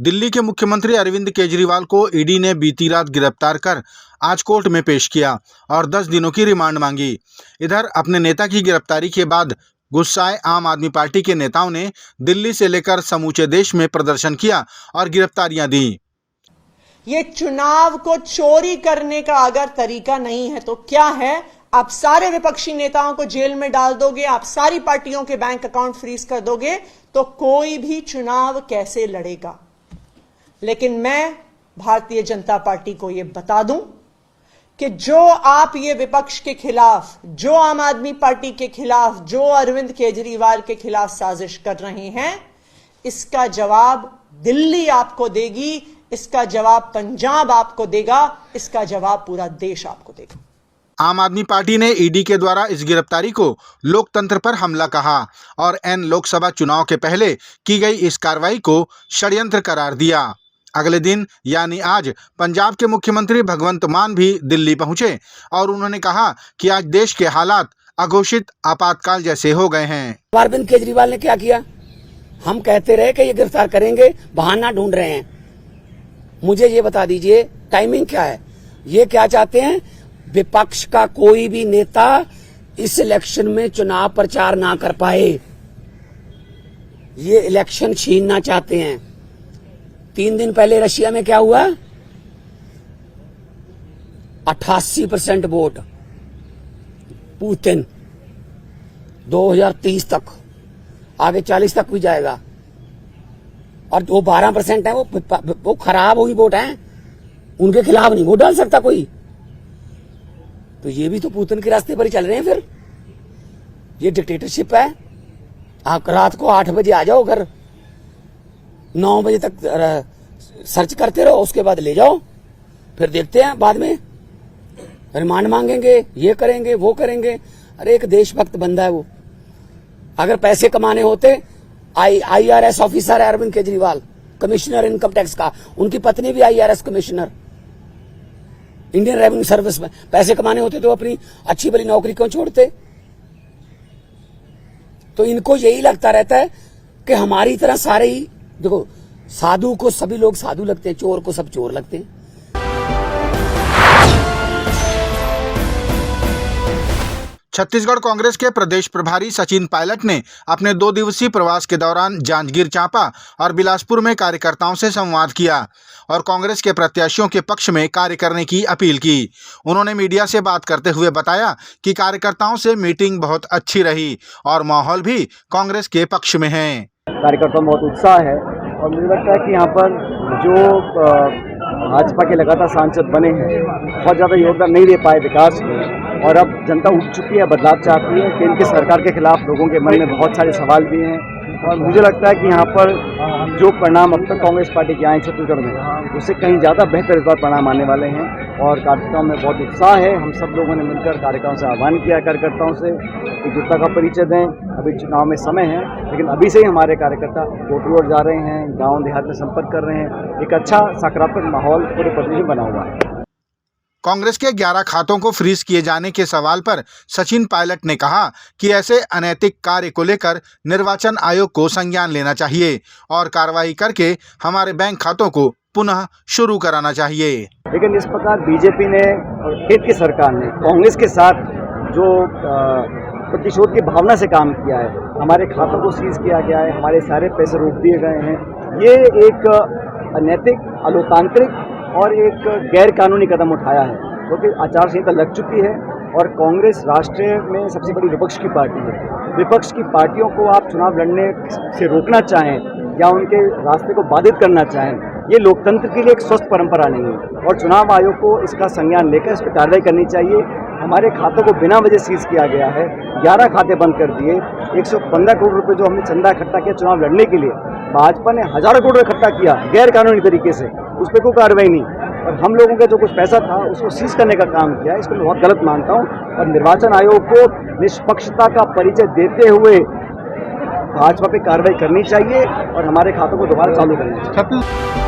दिल्ली के मुख्यमंत्री अरविंद केजरीवाल को ईडी ने बीती रात गिरफ्तार कर आज कोर्ट में पेश किया और 10 दिनों की रिमांड मांगी। इधर अपने नेता की गिरफ्तारी के बाद गुस्साए आम आदमी पार्टी के नेताओं ने दिल्ली से लेकर समूचे देश में प्रदर्शन किया और गिरफ्तारियां दी। ये चुनाव को चोरी करने का अगर तरीका नहीं है तो क्या है? आप सारे विपक्षी नेताओं को जेल में डाल दोगे, आप सारी पार्टियों के बैंक अकाउंट फ्रीज कर दोगे, तो कोई भी चुनाव कैसे लड़ेगा? लेकिन मैं भारतीय जनता पार्टी को यह बता दूं कि जो आप ये विपक्ष के खिलाफ, जो आम आदमी पार्टी के खिलाफ, जो अरविंद केजरीवाल के खिलाफ साजिश कर रहे हैं, इसका जवाब दिल्ली आपको देगी, इसका जवाब पंजाब आपको देगा, इसका जवाब पूरा देश आपको देगा। आम आदमी पार्टी ने ईडी के द्वारा इस गिरफ्तारी को लोकतंत्र पर हमला कहा और एन लोकसभा चुनाव के पहले की गई इस कार्रवाई को षड्यंत्र करार दिया। अगले दिन यानी आज पंजाब के मुख्यमंत्री भगवंत मान भी दिल्ली पहुंचे और उन्होंने कहा कि आज देश के हालात अघोषित आपातकाल जैसे हो गए हैं। अरविंद केजरीवाल ने क्या किया? हम कहते रहे कि ये गिरफ्तार करेंगे, बहाना ढूंढ रहे हैं। मुझे ये बता दीजिए टाइमिंग क्या है? ये क्या चाहते हैं? विपक्ष का कोई भी नेता इस इलेक्शन में चुनाव प्रचार ना कर पाए, ये इलेक्शन छीनना चाहते हैं। 3 दिन पहले रशिया में क्या हुआ? 88% वोट पुतिन, 2030 तक, आगे 40 तक भी जाएगा। और जो 12% है वो खराब हुई वोट है, उनके खिलाफ नहीं वोट डाल सकता कोई। तो ये भी तो पुतिन के रास्ते पर ही चल रहे हैं। फिर ये डिक्टेटरशिप है। आप रात को 8 बजे आ जाओ घर, 9 बजे तक सर्च करते रहो, उसके बाद ले जाओ, फिर देखते हैं बाद में रिमांड मांगेंगे, ये करेंगे, वो करेंगे। अरे एक देशभक्त बंदा है वो। अगर पैसे कमाने होते, IRS ऑफिसर है Arvind Kejriwal, commissioner income tax का, उनकी पत्नी भी IRS commissioner, Indian revenue service में। पैसे कमाने होते तो अपनी अच्छी भली नौकरी क्यों छोड़ते? तो इनको यही लगता रहता है कि हमारी तरह सारे ही, देखो, साधु को सभी लोग साधु लगते हैं, चोर को सब चोर लगते हैं। छत्तीसगढ़ कांग्रेस के प्रदेश प्रभारी सचिन पायलट ने अपने 2 दिवसीय प्रवास के दौरान जांजगीर चांपा और बिलासपुर में कार्यकर्ताओं से संवाद किया और कांग्रेस के प्रत्याशियों के पक्ष में कार्य करने की अपील की। उन्होंने मीडिया से बात करते हुए बताया कि कार्यकर्ताओं से मीटिंग बहुत अच्छी रही और माहौल भी कांग्रेस के पक्ष में है। कार्यकर्ताओं में बहुत उत्साह है और मुझे लगता है कि यहाँ पर जो भाजपा के लगातार सांसद बने हैं, बहुत ज़्यादा योगदान नहीं दे पाए विकास में, और अब जनता उठ चुकी है, बदलाव चाहती है। केंद्र की सरकार के खिलाफ लोगों के मन में बहुत सारे सवाल भी हैं और मुझे लगता है कि यहाँ पर जो परिणाम अब तक कांग्रेस पार्टी के आए छत्तीसगढ़ में, उससे कहीं ज़्यादा बेहतर इस बार परिणाम आने वाले हैं और कार्यकर्ताओं में बहुत उत्साह है। हम सब लोगों ने मिलकर कार्यकर्ताओं से आह्वान किया, कार्यकर्ताओं से एकजुटता का परिचय दें। अभी चुनाव में समय है, लेकिन अभी से ही हमारे कार्यकर्ता रोड रोड जा रहे हैं, गाँव देहात में संपर्क कर रहे हैं। एक अच्छा सकारात्मक माहौल पूरे प्रदेश में बना हुआ है। कांग्रेस के 11 खातों को फ्रीज किए जाने के सवाल पर सचिन पायलट ने कहा कि ऐसे अनैतिक कार्य को लेकर निर्वाचन आयोग को संज्ञान लेना चाहिए और कार्रवाई करके हमारे बैंक खातों को पुनः शुरू कराना चाहिए। लेकिन इस प्रकार बीजेपी ने और केंद्र की सरकार ने कांग्रेस के साथ जो प्रतिशोध की भावना से काम किया है, हमारे खातों को सीज किया गया है, हमारे सारे पैसे रोक दिए गए हैं, ये एक अनैतिक, अलोकतांत्रिक और एक गैर कानूनी कदम उठाया है, क्योंकि आचार संहिता लग चुकी है और कांग्रेस राष्ट्र में सबसे बड़ी विपक्ष की पार्टी है। विपक्ष की पार्टियों को आप चुनाव लड़ने से रोकना चाहें या उनके रास्ते को बाधित करना चाहें, ये लोकतंत्र के लिए एक स्वस्थ परंपरा नहीं है और चुनाव आयोग को इसका संज्ञान लेकर इस पर कार्रवाई करनी चाहिए। हमारे खातों को बिना वजह सीज किया गया है, 11 खाते बंद कर दिए, 115 करोड़ रुपए जो हमने चंदा इकट्ठा किया चुनाव लड़ने के लिए, भाजपा ने हजारों करोड़ इकट्ठा किया गैर कानूनी तरीके से, उस पर कोई कार्रवाई नहीं। और हम लोगों का जो कुछ पैसा था उसको सीज करने का काम किया, इसको मैं बहुत गलत मानता हूँ और निर्वाचन आयोग को निष्पक्षता का परिचय देते हुए भाजपा पे कार्रवाई करनी चाहिए और हमारे खातों को दोबारा चालू करना चाहिए।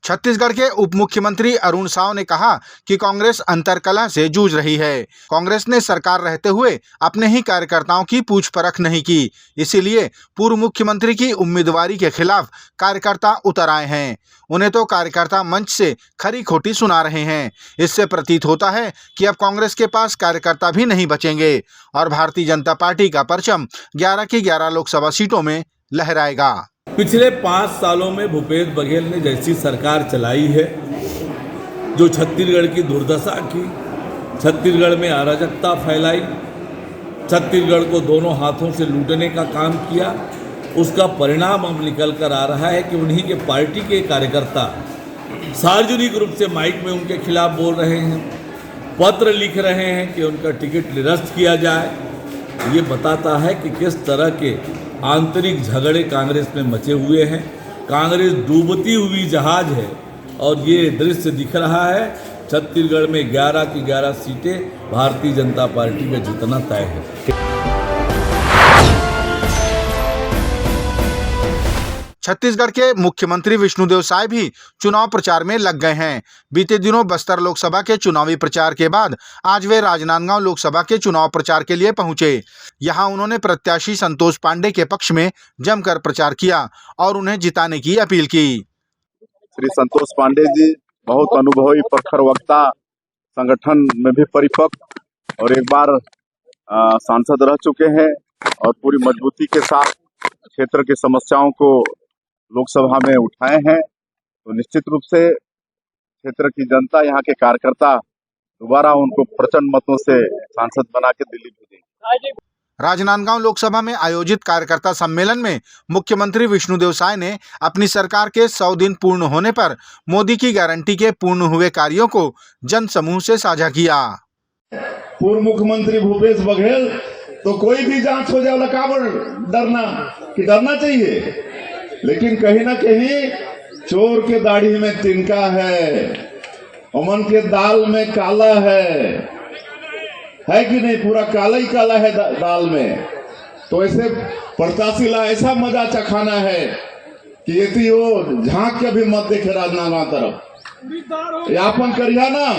छत्तीसगढ़ के उप मुख्यमंत्री अरुण साव ने कहा कि कांग्रेस अंतर्कलह से जूझ रही है। कांग्रेस ने सरकार रहते हुए अपने ही कार्यकर्ताओं की पूछ परख नहीं की, इसीलिए पूर्व मुख्यमंत्री की उम्मीदवारी के खिलाफ कार्यकर्ता उतर आए हैं। उन्हें तो कार्यकर्ता मंच से खरी खोटी सुना रहे हैं। इससे प्रतीत होता है कि अब कांग्रेस के पास कार्यकर्ता भी नहीं बचेंगे और भारतीय जनता पार्टी का परचम 11 की 11 लोकसभा सीटों में लहराएगा। पिछले 5 सालों में भूपेश बघेल ने जैसी सरकार चलाई है, जो छत्तीसगढ़ की दुर्दशा की, छत्तीसगढ़ में अराजकता फैलाई, छत्तीसगढ़ को दोनों हाथों से लूटने का काम किया, उसका परिणाम अब निकल कर आ रहा है कि उन्हीं के पार्टी के कार्यकर्ता सार्वजनिक रूप से माइक में उनके खिलाफ बोल रहे हैं, पत्र लिख रहे हैं कि उनका टिकट निरस्त किया जाए। ये बताता है कि किस तरह के आंतरिक झगड़े कांग्रेस में मचे हुए हैं। कांग्रेस डूबती हुई जहाज है और ये दृश्य दिख रहा है। छत्तीसगढ़ में 11 की 11 सीटें भारतीय जनता पार्टी का जीतना तय है। छत्तीसगढ़ के मुख्यमंत्री विष्णुदेव साय भी चुनाव प्रचार में लग गए हैं। बीते दिनों बस्तर लोकसभा के चुनावी प्रचार के बाद आज वे राजनांदगांव लोकसभा के चुनाव प्रचार के लिए पहुंचे। यहां उन्होंने प्रत्याशी संतोष पांडे के पक्ष में जमकर प्रचार किया और उन्हें जिताने की अपील की। श्री संतोष पांडे जी बहुत अनुभवी प्रखर वक्ता, संगठन में भी परिपक्व और एक बार सांसद रह चुके हैं और पूरी मजबूती के साथ क्षेत्र की समस्याओं को लोकसभा में उठाए हैं। तो निश्चित रूप से क्षेत्र की जनता, यहाँ के कार्यकर्ता दोबारा उनको प्रचंड मतों से सांसद बना के दिल्ली भेजेंगे। राजनांदगांव लोकसभा में आयोजित कार्यकर्ता सम्मेलन में मुख्यमंत्री विष्णुदेव साय ने अपनी सरकार के 100 दिन पूर्ण होने पर मोदी की गारंटी के पूर्ण हुए कार्यों को जन समूह से साझा किया। पूर्व मुख्यमंत्री भूपेश बघेल तो कोई भी जांच हो जाए काबर डरना चाहिए, लेकिन कहीं ना कहीं चोर के दाढ़ी में तिनका है, अमन के दाल में काला है कि नहीं? पूरा काला ही काला है दाल में। तो ऐसे प्रत्याशी ला ऐसा मजा चखाना है कि यदि वो झांक के भी मत देखे राजनांदगांव तरफ, यापन करिया ना।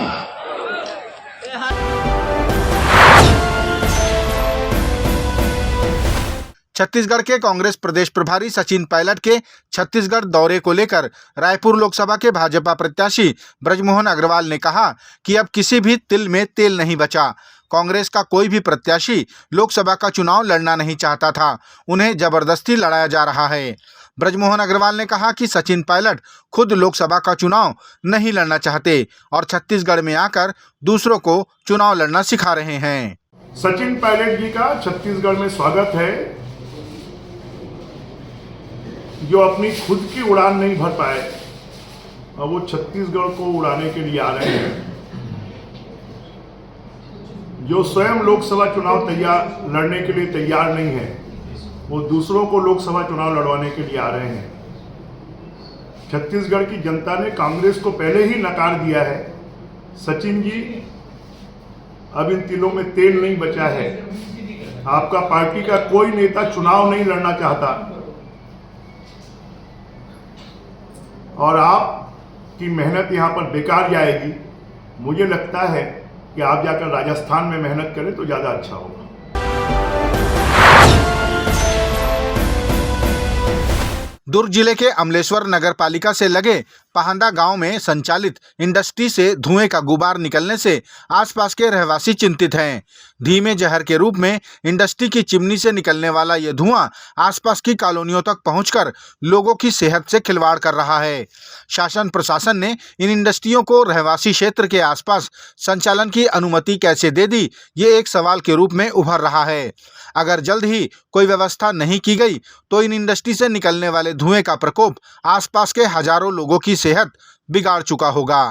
छत्तीसगढ़ के कांग्रेस प्रदेश प्रभारी सचिन पायलट के छत्तीसगढ़ दौरे को लेकर रायपुर लोकसभा के भाजपा प्रत्याशी ब्रजमोहन अग्रवाल ने कहा कि अब किसी भी तिल में तेल नहीं बचा। कांग्रेस का कोई भी प्रत्याशी लोकसभा का चुनाव लड़ना नहीं चाहता था, उन्हें जबरदस्ती लड़ाया जा रहा है। ब्रजमोहन अग्रवाल ने कहा कि सचिन पायलट खुद लोकसभा का चुनाव नहीं लड़ना चाहते और छत्तीसगढ़ में आकर दूसरों को चुनाव लड़ना सिखा रहे हैं। सचिन पायलट जी का छत्तीसगढ़ में स्वागत है। जो अपनी खुद की उड़ान नहीं भर पाए, अब वो छत्तीसगढ़ को उड़ाने के लिए आ रहे हैं। जो स्वयं लोकसभा चुनाव लड़ने के लिए तैयार नहीं है, वो दूसरों को लोकसभा चुनाव लड़वाने के लिए आ रहे हैं। छत्तीसगढ़ की जनता ने कांग्रेस को पहले ही नकार दिया है। सचिन जी, अब इन तिलों में तेल नहीं बचा है। आपका पार्टी का कोई नेता चुनाव नहीं लड़ना चाहता और आपकी मेहनत यहाँ पर बेकार जाएगी। मुझे लगता है कि आप जाकर राजस्थान में मेहनत करें तो ज़्यादा अच्छा होगा। दुर्ग जिले के अमलेश्वर नगर पालिका से लगे पहांदा गांव में संचालित इंडस्ट्री से धुएं का गुबार निकलने से आसपास के रहवासी चिंतित हैं। धीमे जहर के रूप में इंडस्ट्री की चिमनी से निकलने वाला यह धुआं आसपास की कॉलोनियों तक पहुंचकर लोगों की सेहत से खिलवाड़ कर रहा है। शासन प्रशासन ने इन इंडस्ट्रियों को रहवासी क्षेत्र के आसपास संचालन की अनुमति कैसे दे दी, ये एक सवाल के रूप में उभर रहा है। अगर जल्द ही कोई व्यवस्था नहीं की गई तो इन इंडस्ट्री से निकलने वाले धुएं का प्रकोप आसपास के हजारों लोगों की सेहत बिगाड़ चुका होगा।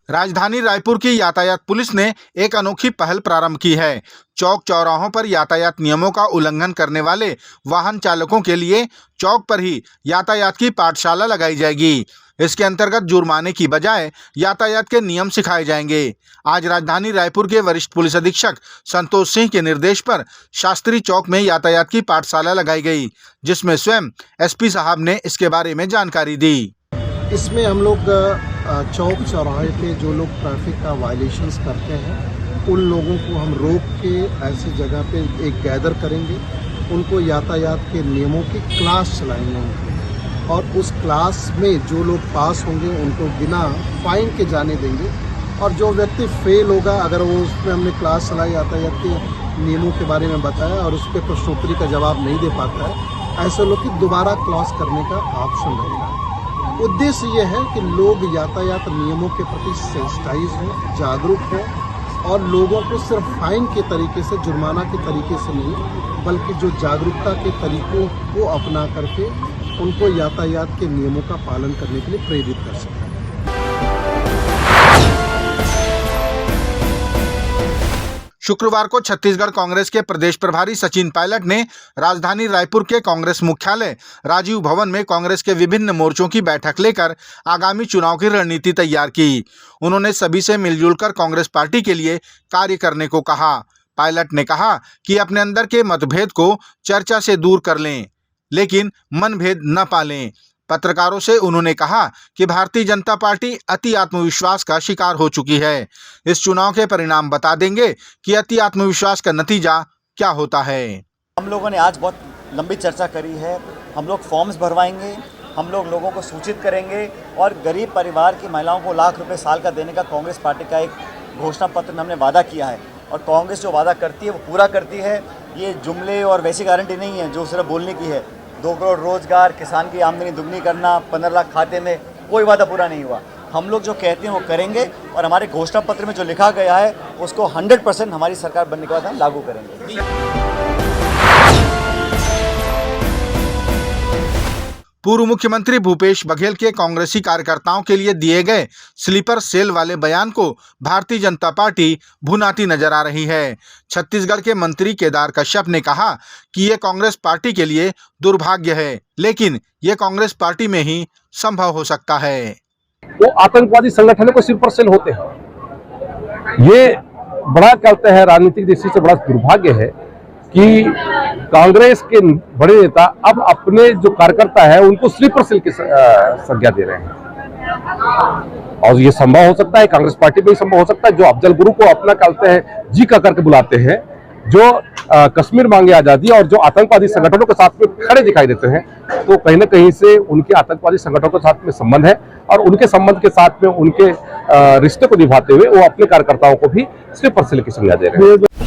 राजधानी रायपुर की यातायात पुलिस ने एक अनोखी पहल प्रारंभ की है। चौक चौराहों पर यातायात नियमों का उल्लंघन करने वाले वाहन चालकों के लिए चौक पर ही यातायात की पाठशाला लगाई जाएगी। इसके अंतर्गत जुर्माने की बजाय यातायात के नियम सिखाए जाएंगे। आज राजधानी रायपुर के वरिष्ठ पुलिस अधीक्षक संतोष सिंह के निर्देश पर शास्त्री चौक में यातायात की पाठशाला लगाई गई, जिसमें स्वयं एसपी साहब ने इसके बारे में जानकारी दी। इसमें हम लोग चौक चौराहे पे जो लोग ट्रैफिक का वायलेशंस करते हैं उन लोगों को हम रोक के ऐसी जगह पे एक गैदर करेंगे, उनको यातायात के नियमों की क्लास चलाएंगे उनकी, और उस क्लास में जो लोग पास होंगे उनको बिना फाइन के जाने देंगे, और जो व्यक्ति फेल होगा अगर वो उसमें हमने क्लास चलाई यातायात के नियमों के बारे में बताया और उस पर प्रश्नोत्तरी का जवाब नहीं दे पाता है, ऐसे लोग की दोबारा क्लास करने का ऑप्शन रहेगा। उद्देश्य ये है कि लोग यातायात नियमों के प्रति सेंसिटाइज हों, जागरूक हों, और लोगों को सिर्फ फाइन के तरीके से, जुर्माना के तरीके से नहीं, बल्कि जो जागरूकता के तरीकों को अपना करके उनको यातायात के नियमों का पालन करने के लिए प्रेरित कर सकें। शुक्रवार को छत्तीसगढ़ कांग्रेस के प्रदेश प्रभारी सचिन पायलट ने राजधानी रायपुर के कांग्रेस मुख्यालय राजीव भवन में कांग्रेस के विभिन्न मोर्चों की बैठक लेकर आगामी चुनाव की रणनीति तैयार की। उन्होंने सभी से मिलजुल कर कांग्रेस पार्टी के लिए कार्य करने को कहा। पायलट ने कहा कि अपने अंदर के मतभेद को चर्चा से दूर कर लें, लेकिन मनभेद न पालें। पत्रकारों से उन्होंने कहा कि भारतीय जनता पार्टी अति आत्मविश्वास का शिकार हो चुकी है। इस चुनाव के परिणाम बता देंगे कि अति आत्मविश्वास का नतीजा क्या होता है। हम लोगों ने आज बहुत लंबी चर्चा करी है। हम लोग फॉर्म्स भरवाएंगे, हम लोग लोगों को सूचित करेंगे, और गरीब परिवार की महिलाओं को लाख रुपए साल का देने का कांग्रेस पार्टी का एक घोषणा पत्र में हमने वादा किया है, और कांग्रेस जो वादा करती है वो पूरा करती है। ये जुमले और वैसी गारंटी नहीं है जो सिर्फ बोलने की है। 2 करोड़ रोजगार, किसान की आमदनी दुगनी करना, 15 लाख खाते में, कोई वादा पूरा नहीं हुआ। हम लोग जो कहते हैं वो करेंगे, और हमारे घोषणा पत्र में जो लिखा गया है उसको 100% हमारी सरकार बनने के बाद हम लागू करेंगे। पूर्व मुख्यमंत्री भूपेश बघेल के कांग्रेसी कार्यकर्ताओं के लिए दिए गए स्लीपर सेल वाले बयान को भारतीय जनता पार्टी भुनाती नजर आ रही है। छत्तीसगढ़ के मंत्री केदार कश्यप ने कहा कि ये कांग्रेस पार्टी के लिए दुर्भाग्य है, लेकिन ये कांग्रेस पार्टी में ही संभव हो सकता है। वो आतंकवादी संगठनों को स्लीपर सेल होते हैं। ये बड़ा कहते हैं राजनीतिक दृष्टि से बड़ा दुर्भाग्य है कि कांग्रेस के बड़े नेता अब अपने जो कार्यकर्ता है उनको स्लीपर सेल की संज्ञा दे रहे हैं। और ये संभव हो सकता है, कांग्रेस पार्टी में ही संभव हो सकता है। जो अफजल गुरु को अपना कहते हैं जी का करके बुलाते हैं, जो कश्मीर मांगे आजादी और जो आतंकवादी संगठनों के साथ में खड़े दिखाई देते हैं, तो कहीं ना कहीं से उनके आतंकवादी संगठनों के साथ में संबंध है, और उनके संबंध के साथ में उनके रिश्ते को निभाते हुए वो अपने कार्यकर्ताओं को भी स्लीपर सेल की संज्ञा दे रहे हैं।